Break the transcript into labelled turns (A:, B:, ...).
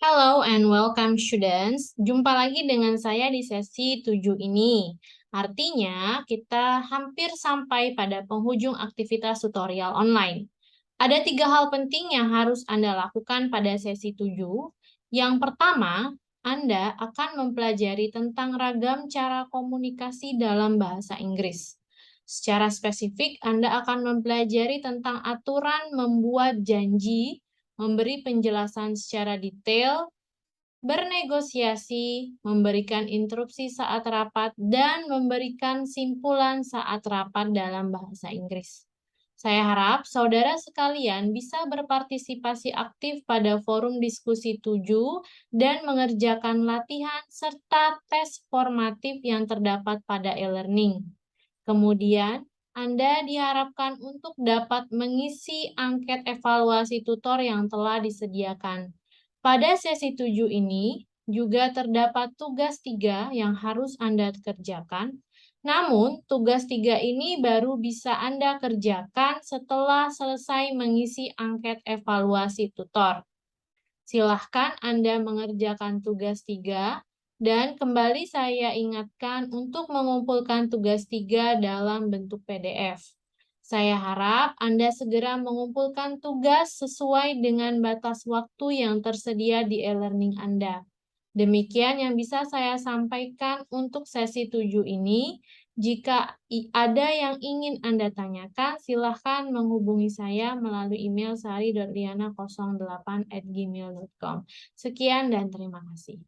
A: Hello and welcome students. Jumpa lagi dengan saya di sesi 7 ini. Artinya, kita hampir sampai pada penghujung aktivitas tutorial online. Ada 3 hal penting yang harus Anda lakukan pada sesi 7. Yang pertama, Anda akan mempelajari tentang ragam cara komunikasi dalam bahasa Inggris. Secara spesifik, Anda akan mempelajari tentang aturan membuat janji, memberi penjelasan secara detail, bernegosiasi, memberikan interupsi saat rapat, dan memberikan simpulan saat rapat dalam bahasa Inggris. Saya harap saudara sekalian bisa berpartisipasi aktif pada forum diskusi 7 dan mengerjakan latihan serta tes formatif yang terdapat pada e-learning. Kemudian, Anda diharapkan untuk dapat mengisi angket evaluasi tutor yang telah disediakan. Pada sesi 7 ini, juga terdapat tugas 3 yang harus Anda kerjakan. Namun, tugas 3 ini baru bisa Anda kerjakan setelah selesai mengisi angket evaluasi tutor. Silahkan Anda mengerjakan tugas 3 dan kembali saya ingatkan untuk mengumpulkan tugas 3 dalam bentuk PDF. Saya harap Anda segera mengumpulkan tugas sesuai dengan batas waktu yang tersedia di e-learning Anda. Demikian yang bisa saya sampaikan untuk sesi 7 ini. Jika ada yang ingin Anda tanyakan, silahkan menghubungi saya melalui email sari.liana08@gmail.com. Sekian dan terima kasih.